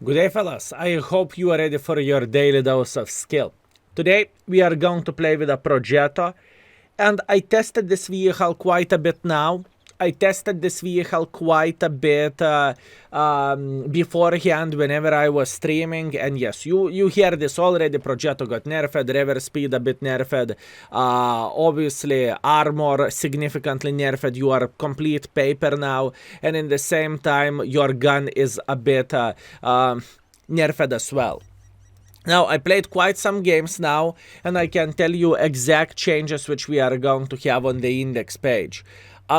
Good day, fellas. I hope you are ready for your daily dose of skill. Today, we are going to play with a Progetto, and I tested this vehicle quite a bit now. I tested this vehicle quite a bit beforehand whenever I was streaming, and yes, you hear this already. Progetto got nerfed, reverse speed a bit nerfed, obviously armor significantly nerfed. You are complete paper now, and in the same time your gun is a bit nerfed as well. Now, I played quite some games now, and I can tell you exact changes which we are going to have on the index page.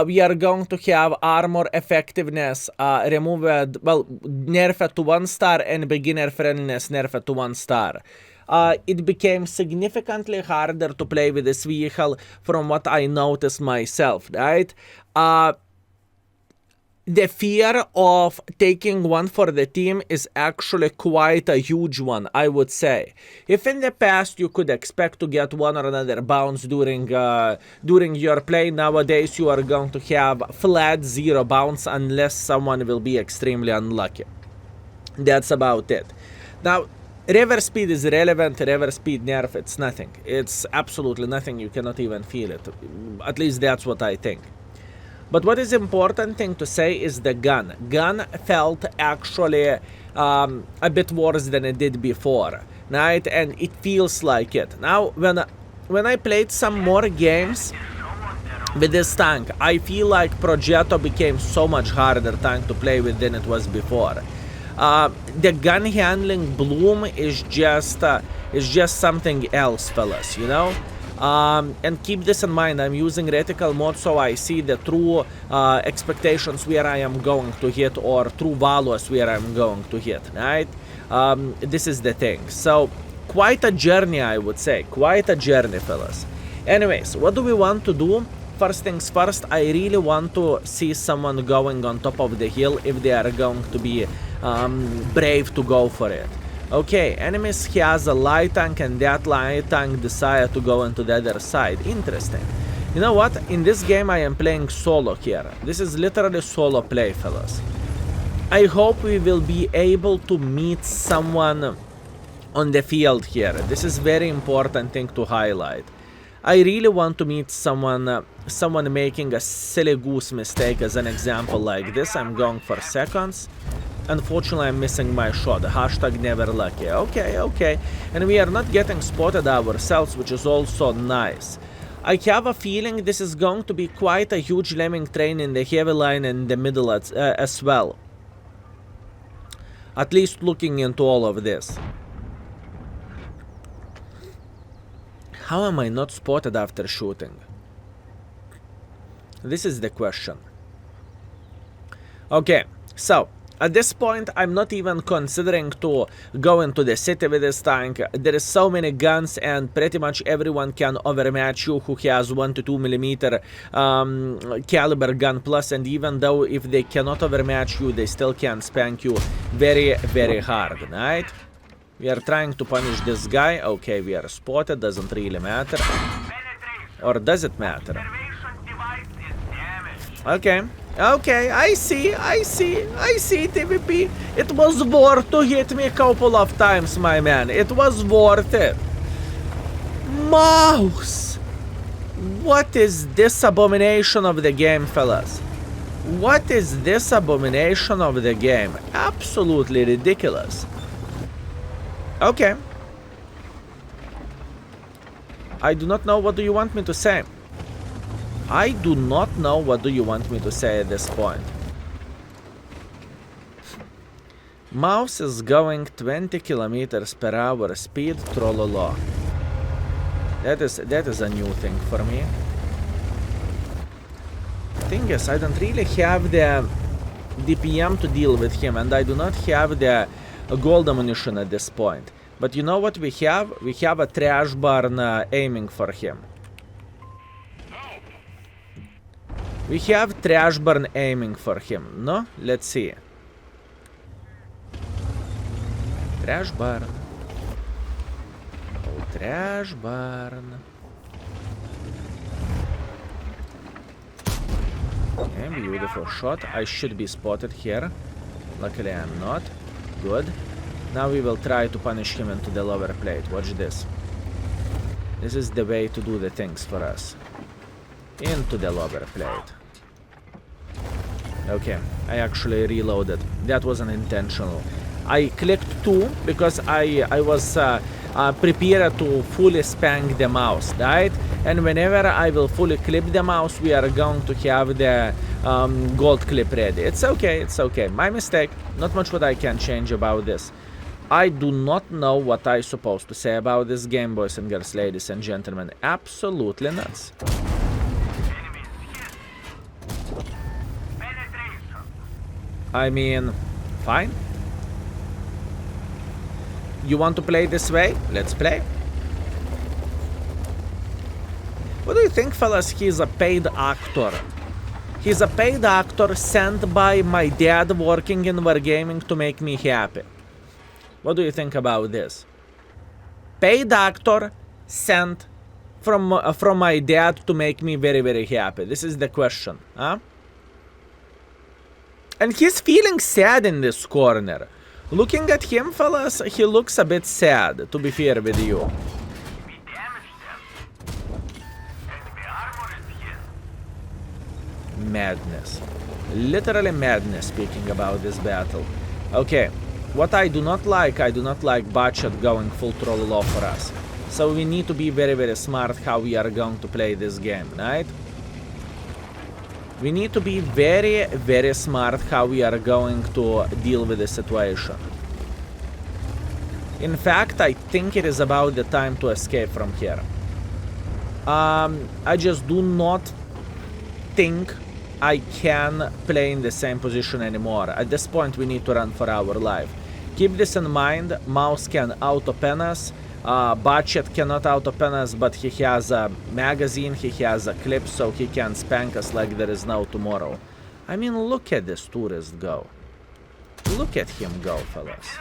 We are going to have armor effectiveness removed, nerfed to 1 star, and beginner friendliness nerfed to 1 star. It became significantly harder to play with this vehicle from what I noticed myself, right? The fear of taking one for the team is actually quite a huge one, I would say. If in the past you could expect to get one or another bounce during your play, nowadays you are going to have flat 0 bounce unless someone will be extremely unlucky. That's about it. Now, reverse speed is irrelevant. Reverse speed nerf, it's nothing. It's absolutely nothing. You cannot even feel it. At least that's what I think. But what is important thing to say is the gun. Gun felt actually a bit worse than it did before, right? And it feels like it. Now, when I played some more games with this tank, I feel like Progetto became so much harder tank to play with than it was before. The gun handling bloom is just something else, fellas, you know? And keep this in mind, I'm using reticle mode, so I see the true expectations where I am going to hit, or true values where I'm going to hit, right? This is the thing. So, quite a journey, I would say. Quite a journey, fellas. Anyways, what do we want to do? First things first, I really want to see someone going on top of the hill if they are going to be brave to go for it. Okay, enemies has a light tank, and that light tank decided to go into the other side. Interesting. You know what? In this game I am playing solo here. This is literally solo play, fellas. I hope we will be able to meet someone on the field here. This is very important thing to highlight. I really want to meet someone making a silly goose mistake. As an example like this, I'm going for seconds. Unfortunately, I'm missing my shot. Hashtag never lucky. Okay. And we are not getting spotted ourselves, which is also nice. I have a feeling this is going to be quite a huge lemming train in the heavy line and the middle as well. At least looking into all of this. How am I not spotted after shooting? This is the question. Okay, so at this point, I'm not even considering to go into the city with this tank. There is so many guns, and pretty much everyone can overmatch you who has 1 to 2 millimeter caliber gun plus, and even though if they cannot overmatch you, they still can spank you very, very hard, right? We are trying to punish this guy. Okay, we are spotted, doesn't really matter. Or does it matter? Okay, I see, TVP. It was worth to hit me a couple of times, my man. It was worth it. Mouse! What is this abomination of the game, fellas? What is this abomination of the game? Absolutely ridiculous. Okay. I do not know, what do you want me to say? I do not know what do you want me to say at this point. Mouse is going 20 kilometers per hour speed, trollolo. That is a new thing for me. Thing is, I don't really have the DPM to deal with him, and I do not have the gold ammunition at this point. But you know what we have? We have a trash barn aiming for him. We have trash barn aiming for him, no? Let's see. Trash barn. Oh, trash barn. Okay, beautiful shot. I should be spotted here. Luckily I'm not. Good. Now we will try to punish him into the lower plate. Watch this. This is the way to do the things for us. Into the lower plate. Okay, I actually reloaded. That wasn't intentional. I clicked 2 because I was prepared to fully spank the mouse, right? And whenever I will fully clip the mouse, we are going to have the gold clip ready. It's okay, it's okay. My mistake. Not much what I can change about this. I do not know what I'm supposed to say about this game, boys and girls, ladies and gentlemen. Absolutely nuts. I mean, fine. You want to play this way? Let's play. What do you think, fellas? He's a paid actor. He's a paid actor sent by my dad working in Wargaming to make me happy. What do you think about this? Paid actor sent from my dad to make me very, very happy. This is the question, huh? And he's feeling sad in this corner. Looking at him, fellas, he looks a bit sad, to be fair with you. Madness. Literally madness, speaking about this battle. Okay, what I do not like Budget going full troll off for us. So we need to be very, very smart how we are going to play this game, right? We need to be very, very smart how we are going to deal with the situation. In fact, I think it is about the time to escape from here. I just do not think I can play in the same position anymore. At this point, we need to run for our life. Keep this in mind. Mouse can auto-pen us. Budget cannot auto-pen us, but he has a magazine, he has a clip, so he can spank us like there is no tomorrow. I mean, look at this tourist go. Look at him go, fellas.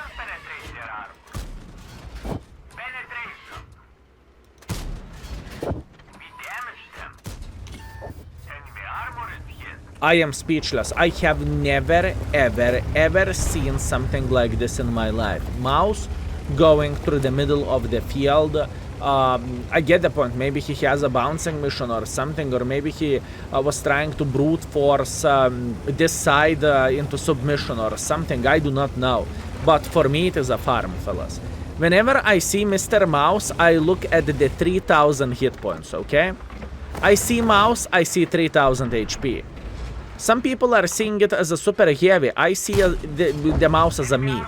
I am speechless. I have never, ever seen something like this in my life. Mouse going through the middle of the field. I get the point. Maybe he has a bouncing mission or something, or maybe he was trying to brute force this side into submission or something. I do not know. But for me, it is a farm, fellas. Whenever I see Mr. Mouse, I look at the 3000 hit points, okay? I see Mouse, I see 3000 HP. Some people are seeing it as a super heavy. I see the mouse as a meat.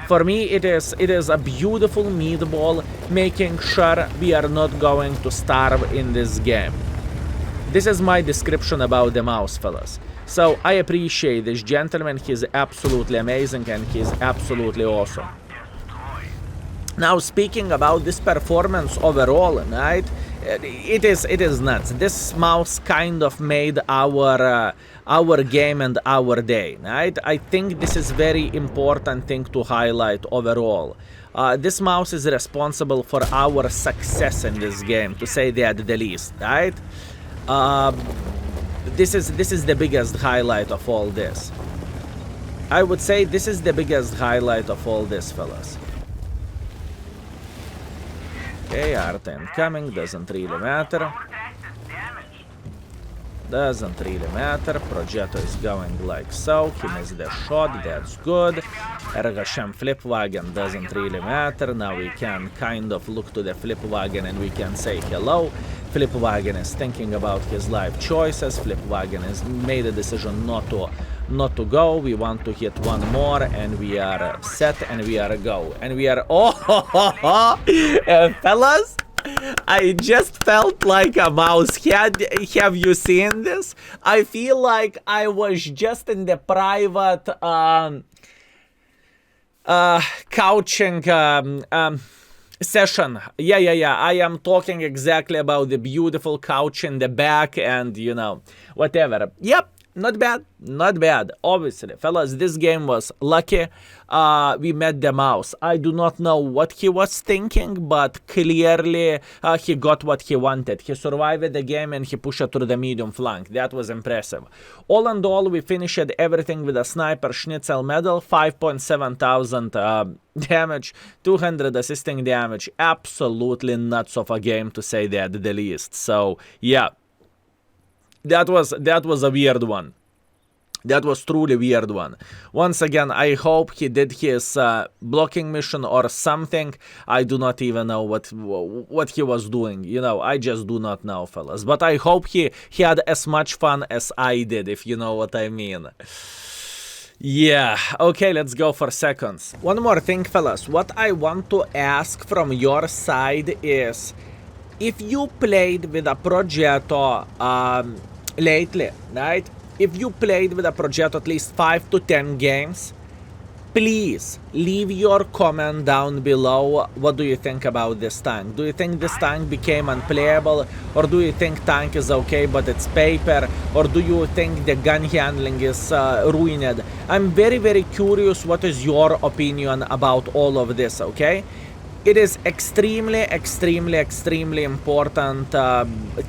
For me, it is a beautiful meatball, making sure we are not going to starve in this game. This is my description about the mouse, fellas. So I appreciate this gentleman. He's absolutely amazing and he's absolutely awesome. Now, speaking about this performance overall, right? It is nuts. This mouse kind of made our game and our day, right? I think this is very important thing to highlight overall. This mouse is responsible for our success in this game, to say that the least, right? This is the biggest highlight of all this. I would say this is the biggest highlight of all this, fellas. Okay, Art incoming, doesn't really matter. Doesn't really matter. Progetto is going like so. He missed the shot, that's good. Ergashem Flipwagen doesn't really matter. Now we can kind of look to the Flipwagen and we can say hello. Flipwagen is thinking about his life choices. Flipwagen has made a decision not to go. We want to hit one more and we are set and we are go. And we are fellas, I just felt like a mouse head. Have you seen this? I feel like I was just in the private couching session. Yeah. I am talking exactly about the beautiful couch in the back and, you know, whatever. Yep. Not bad, not bad. Obviously, fellas, this game was lucky. We met the mouse. I do not know what he was thinking, but clearly he got what he wanted. He survived the game and he pushed it through the medium flank. That was impressive. All in all, we finished everything with a sniper schnitzel medal, 5.7 thousand damage, 200 assisting damage. Absolutely nuts of a game, to say that the least. So yeah. That was a weird one. That was truly weird one. Once again, I hope he did his blocking mission or something. I do not even know what he was doing. You know, I just do not know, fellas. But I hope he had as much fun as I did, if you know what I mean. Yeah, okay, let's go for seconds. One more thing, fellas. What I want to ask from your side is, if you played with a Progetto lately, right? If you played with a Progetto at least 5 to 10 games, please leave your comment down below. What do you think about this tank? Do you think this tank became unplayable? Or do you think tank is okay but it's paper? Or do you think the gun handling is ruined? I'm very, very curious what is your opinion about all of this, okay? It is extremely, extremely, extremely important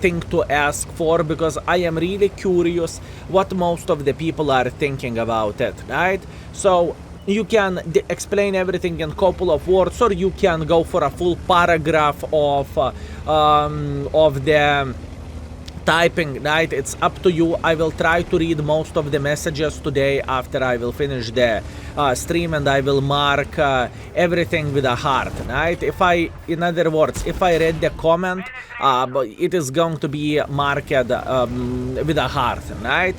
thing to ask for, because I am really curious what most of the people are thinking about it, right? So you can explain everything in a couple of words, or you can go for a full paragraph of the typing, right? It's up to you. I will try to read most of the messages today after I will finish the stream, and I will mark everything with a heart, right? In other words, if I read the comment, it is going to be marked with a heart, right?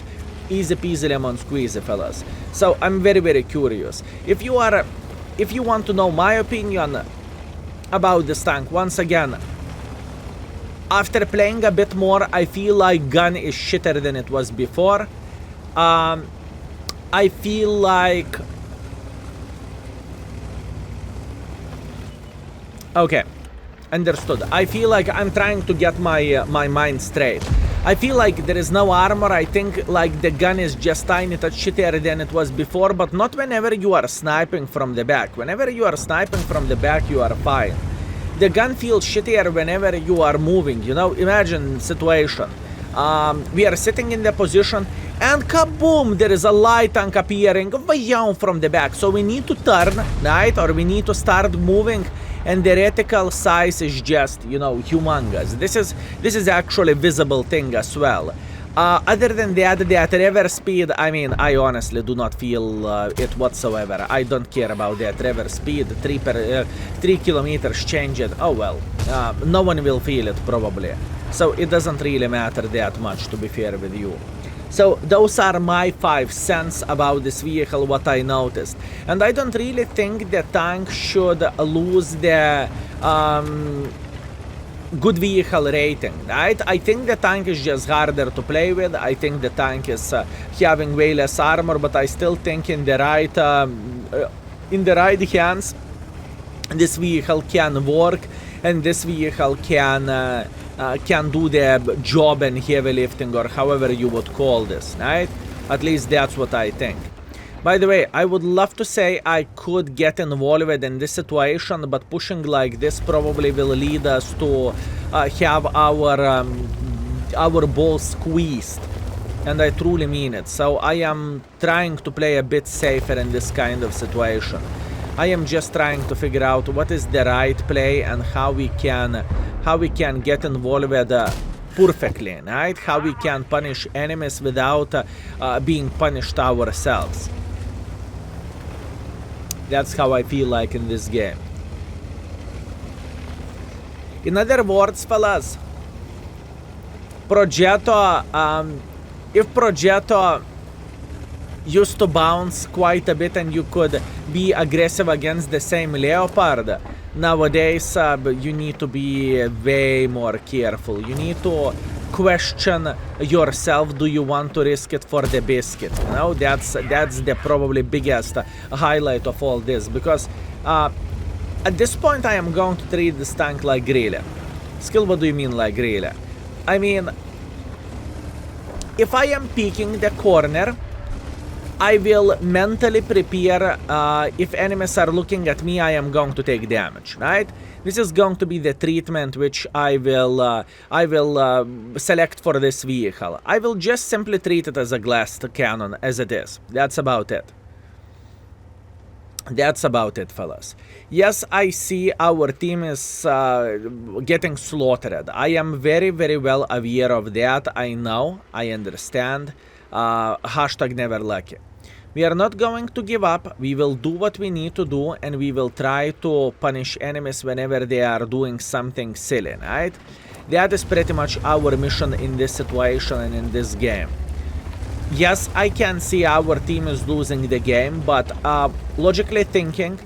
Easy peasy lemon squeezy, fellas. So I'm very, very curious. If you want to know my opinion about this tank, once again, after playing a bit more, I feel like gun is shitter than it was before. I feel like... Okay, understood. I feel like I'm trying to get my mind straight. I feel like there is no armor. I think like the gun is just tiny touch shittier than it was before, but not whenever you are sniping from the back. Whenever you are sniping from the back, you are fine. The gun feels shittier whenever you are moving, you know? Imagine situation. We are sitting in the position, and kaboom, there is a light tank appearing from the back. So we need to turn, right? Or we need to start moving, and the reticle size is just, you know, humongous. This is actually a visible thing as well. Other than that, the reverse speed, I mean, I honestly do not feel it whatsoever. I don't care about that reverse speed. 3 kilometers change it. Oh well, no one will feel it probably. So it doesn't really matter that much, to be fair with you. So those are my 5 cents about this vehicle, what I noticed. And I don't really think the tank should lose the good vehicle rating, right? I think the tank is just harder to play with. I think the tank is having way less armor, but I still think in the right hands, this vehicle can work, and this vehicle can do the job and heavy lifting, or however you would call this, right? At least that's what I think. By the way, I would love to say I could get involved in this situation, but pushing like this probably will lead us to have our balls squeezed. And I truly mean it. So I am trying to play a bit safer in this kind of situation. I am just trying to figure out what is the right play and how we can get involved perfectly, right? How we can punish enemies without being punished ourselves. That's how I feel like in this game. In other words, fellas, Progetto, if Progetto used to bounce quite a bit and you could be aggressive against the same Leopard, nowadays you need to be way more careful. You need to question yourself, do you want to risk it for the biscuit? You know, that's the probably biggest highlight of all this, because at this point I am going to treat this tank like really. Skill, what do you mean like really? I mean, if I am peeking the corner, I will mentally prepare, if enemies are looking at me, I am going to take damage, right? This is going to be the treatment which I will select for this vehicle. I will just simply treat it as a glass cannon, as it is. That's about it. That's about it, fellas. Yes, I see our team is getting slaughtered. I am very, very well aware of that. I know, I understand. Hashtag never lucky. We are not going to give up. We will do what we need to do, and we will try to punish enemies whenever they are doing something silly, right? That is pretty much our mission in this situation and in this game. Yes, I can see our team is losing the game, but logically thinking,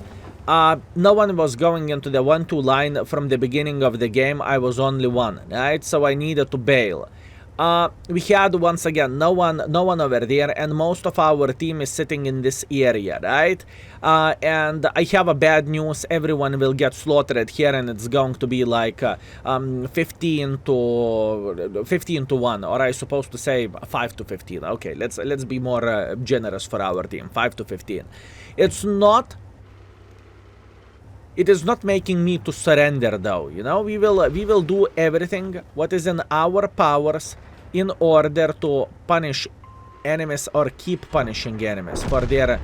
no one was going into the 1-2 line from the beginning of the game. I was only one, right? So I needed to bail. We had, once again, no one over there, and most of our team is sitting in this area, right? And I have a bad news. Everyone will get slaughtered here, and it's going to be like 15 to 1, or I supposed to say 5 to 15. Okay, let's be more generous for our team. 5 to 15. It is not making me to surrender, though. You know, we will do everything what is in our powers in order to punish enemies, or keep punishing enemies for their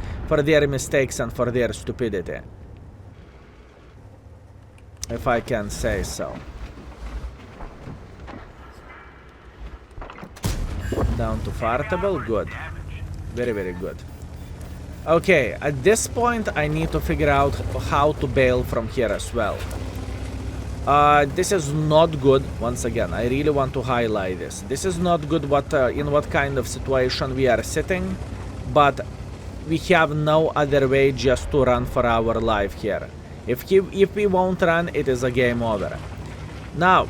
mistakes and for their stupidity, if I can say so. Down to fartable, good, very, very good. Okay, at this point I need to figure out how to bail from here as well. This is not good. Once again, I really want to highlight this. This is not good in what kind of situation we are sitting, but we have no other way just to run for our life here. If we won't run, it is a game over. Now,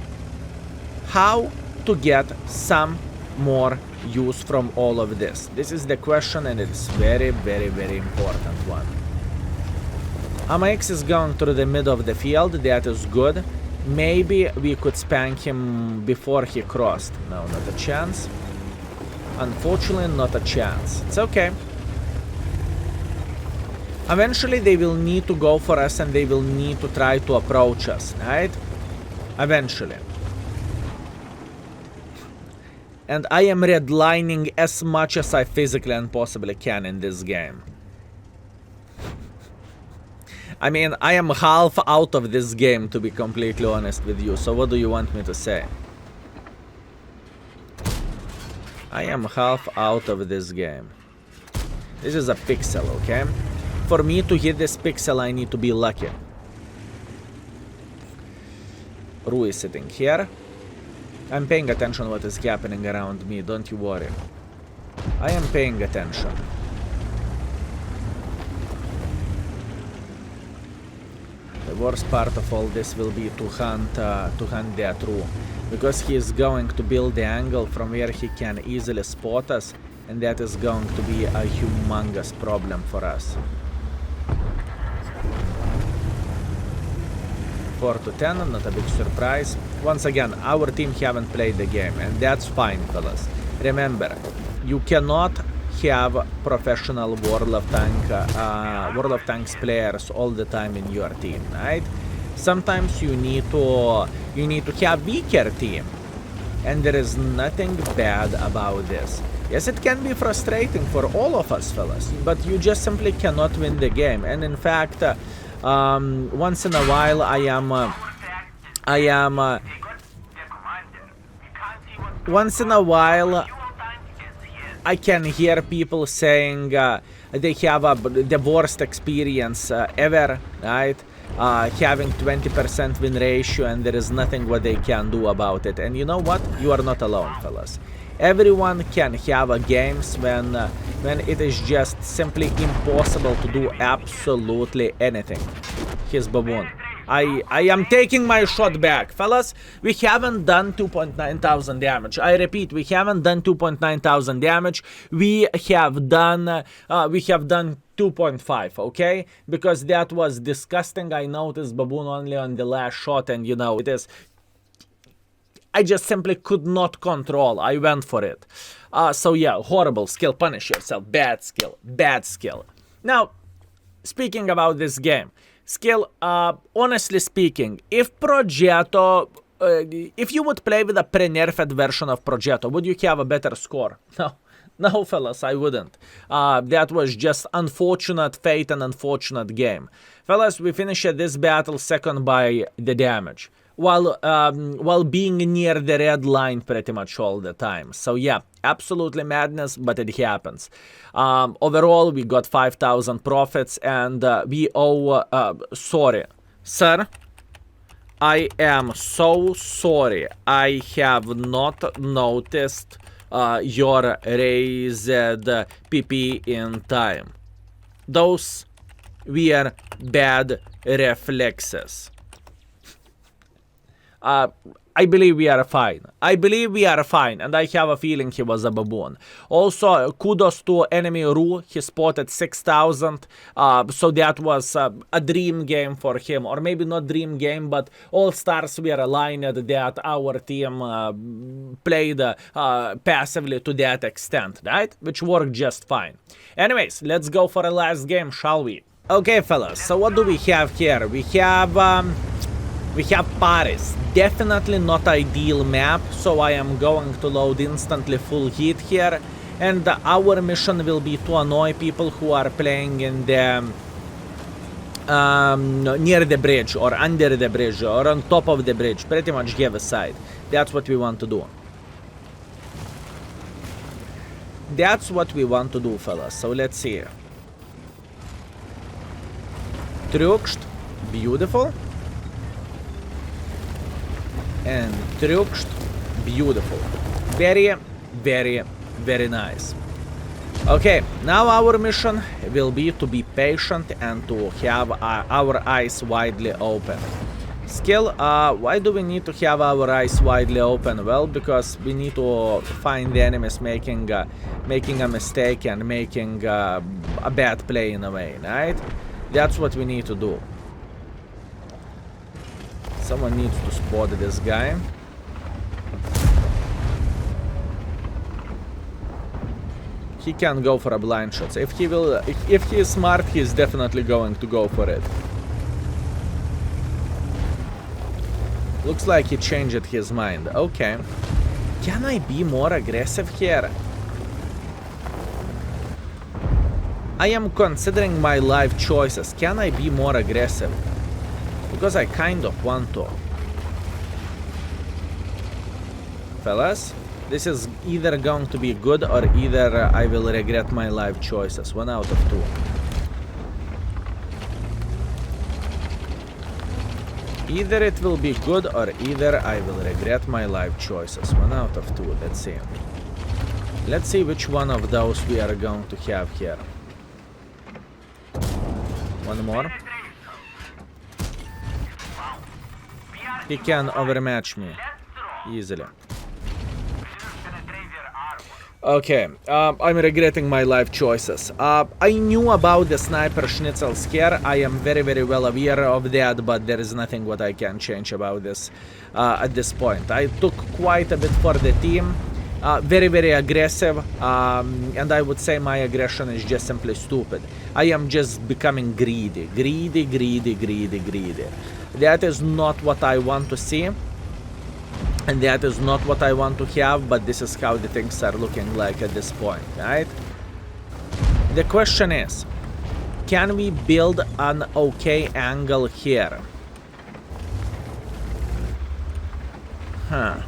how to get some more use from all of this? This is the question, and it's very, very, very important one. AMX is going through the middle of the field. That is good. Maybe we could spank him before he crossed. No, not a chance. Unfortunately, not a chance. It's okay. Eventually, they will need to go for us, and they will need to try to approach us, right? Eventually. And I am redlining as much as I physically and possibly can in this game. I mean, I am half out of this game, to be completely honest with you. So what do you want me to say? I am half out of this game. This is a pixel, okay? For me to hit this pixel, I need to be lucky. Rui is sitting here. I'm paying attention what is happening around me, don't you worry. I am paying attention. The worst part of all this will be to hunt that Rui, because he is going to build the angle from where he can easily spot us, and that is going to be a humongous problem for us. 4 to 10, not a big surprise. Once again, our team haven't played the game, and that's fine, fellas. Remember, you cannot have professional World of Tanks players all the time in your team, right? Sometimes you need to have weaker team, and there is nothing bad about this. Yes, it can be frustrating for all of us, fellas, but you just simply cannot win the game. And in fact, once in a while, once in a while, I can hear people saying they have the worst experience ever, right? Having 20% win ratio, and there is nothing what they can do about it. And you know what? You are not alone, fellas. Everyone can have games when it is just simply impossible to do absolutely anything. Here's Baboon. I am taking my shot back, fellas. We haven't done 2.9 thousand damage. I repeat, we haven't done 2.9 thousand damage. We have done 2.5, okay? Because that was disgusting. I noticed Baboon only on the last shot, and you know, it is. I just simply could not control. I went for it. So yeah, horrible skill. Punish yourself. Bad skill. Bad skill. Now, speaking about this game, skill, honestly speaking, if Progetto, if you would play with a pre-nerfed version of Progetto, would you have a better score? No. No, fellas, I wouldn't. That was just unfortunate fate and unfortunate game. Fellas, we finished this battle second by the damage, while being near the red line pretty much all the time. So yeah, absolutely madness, but it happens. Overall, we got 5,000 profits, and we owe... sorry, sir. I am so sorry. I have not noticed your raised PP in time. Those were bad reflexes. I believe we are fine. I believe we are fine, and I have a feeling he was a baboon. Also, kudos to enemy Ru. He spotted 6,000, so that was a dream game for him. Or maybe not dream game, but all stars were aligned that our team played passively to that extent, right? Which worked just fine. Anyways, let's go for a last game, shall we? Okay, fellas, so what do we have here? We have Paris. Definitely not ideal map, so I am going to load instantly full heat here. And our mission will be to annoy people who are playing in the... near the bridge, or under the bridge, or on top of the bridge. Pretty much give a side. That's what we want to do. That's what we want to do, fellas. So let's see. Trukst. Beautiful. And Trukst, beautiful. Very, very, very nice. Okay, now our mission will be to be patient and to have our eyes widely open. Skill, why do we need to have our eyes widely open? Well, because we need to find the enemies making a mistake and making a bad play in a way, right? That's what we need to do. Someone needs to spot this guy. He can go for a blind shot. If he is smart, he is definitely going to go for it. Looks like he changed his mind. Okay. Can I be more aggressive here? I am considering my life choices. Can I be more aggressive? Because I kind of want to. Fellas, this is either going to be good or either I will regret my life choices. 1 out of 2. Either it will be good or either I will regret my life choices. 1 out of 2. Let's see. Let's see which one of those we are going to have here. One more. He can overmatch me easily. Okay, I'm regretting my life choices. I knew about the sniper schnitzel scare. I am very, very well aware of that, but there is nothing what I can change about this at this point. I took quite a bit for the team. Very, very aggressive, and I would say my aggression is just simply stupid. I am just becoming greedy. Greedy, greedy, greedy, greedy. That is not what I want to see, and that is not what I want to have, but this is how the things are looking like at this point, right? The question is, can we build an okay angle here? Huh.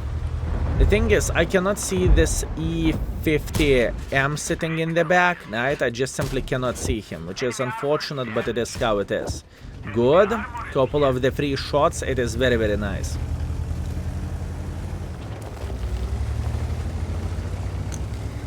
The thing is, I cannot see this E50M sitting in the back, right? I just simply cannot see him, which is unfortunate, but it is how it is. Good. Couple of the free shots. It is very, very nice.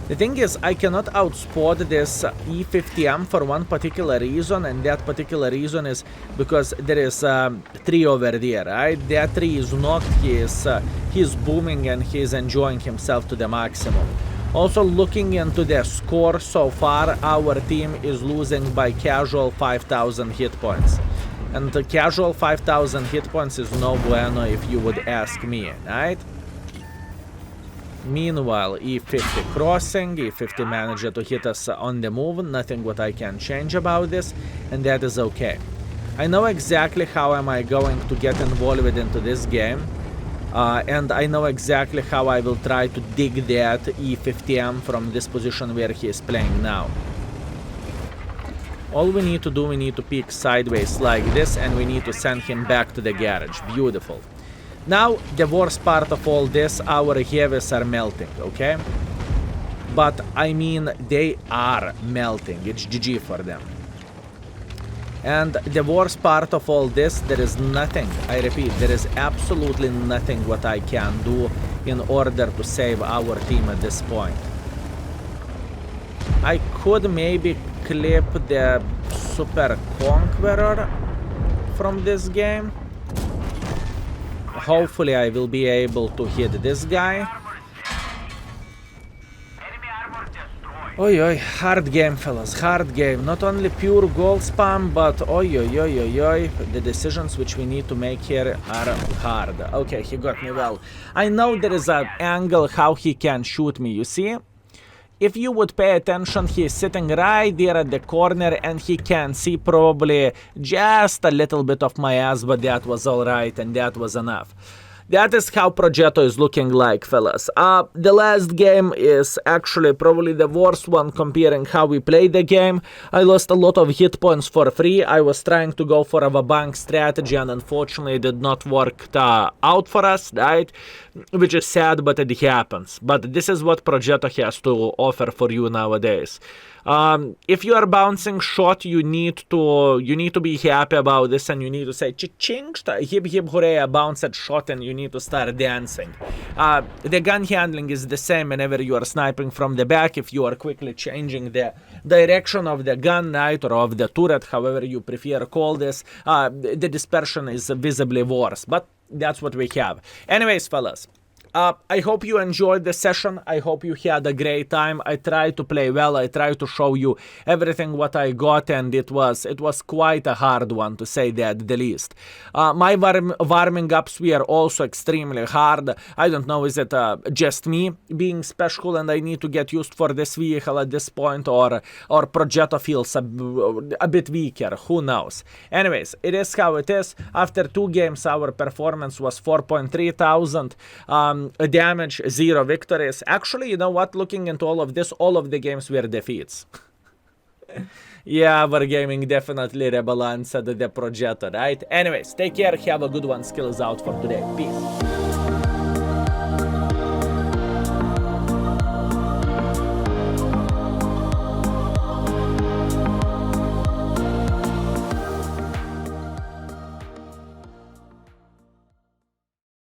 The thing is, I cannot outspot this E50M for one particular reason, and that particular reason is because there is a tree over there, right? That tree is knocked, he's booming and he's enjoying himself to the maximum. Also, looking into the score so far, our team is losing by casual 5,000 hit points. And the casual 5,000 hit points is no bueno if you would ask me, right? Meanwhile, E50 crossing, E50 managed to hit us on the move, nothing what I can change about this, and that is okay. I know exactly how am I going to get involved into this game, and I know exactly how I will try to dig that E50M from this position where he is playing now. All we need to do, we need to peek sideways like this, and we need to send him back to the garage. Beautiful. Now, the worst part of all this, our heavies are melting, okay? But, I mean, they are melting. It's GG for them. And the worst part of all this, there is nothing, I repeat, there is absolutely nothing what I can do in order to save our team at this point. I could maybe clip the Super Conqueror from this game. Hopefully I will be able to hit this guy. Oi oi, hard game fellas, hard game. Not only pure goal spam, but oi oi oi oi oi. The decisions which we need to make here are hard. Okay, he got me well. I know there is an angle how he can shoot me, you see? If you would pay attention, he is sitting right there at the corner and he can see probably just a little bit of my ass, but that was alright and that was enough. That is how Progetto is looking like, fellas. The last game is actually probably the worst one comparing how we played the game. I lost a lot of hit points for free. I was trying to go for a bank strategy and unfortunately it did not work out for us, right? Which is sad, but it happens. But this is what Progetto has to offer for you nowadays. If you are bouncing shot, you need to be happy about this and you need to say cha-ching, hip hip hooray, a bounced shot, and you need to start dancing. The gun handling is the same whenever you are sniping from the back. If you are quickly changing the direction of the gun, right, or of the turret, however you prefer call this, the dispersion is visibly worse, but that's what we have. Anyways, fellas, I hope you enjoyed the session. I hope you had a great time. I tried to play well. I tried to show you everything what I got, and it was quite a hard one, to say that the least. My warming ups were also extremely hard. I don't know, is it just me being special and I need to get used for this vehicle at this point, or Progetto feels a bit weaker. Who knows? Anyways, it is how it is. After 2 games, our performance was 4.3 thousand. Damage, 0 victories. Actually, you know what? Looking into all of this, all of the games were defeats. Yeah, Wargaming definitely rebalanced the Progetto, right? Anyways, take care, have a good one. Skills out for today. Peace.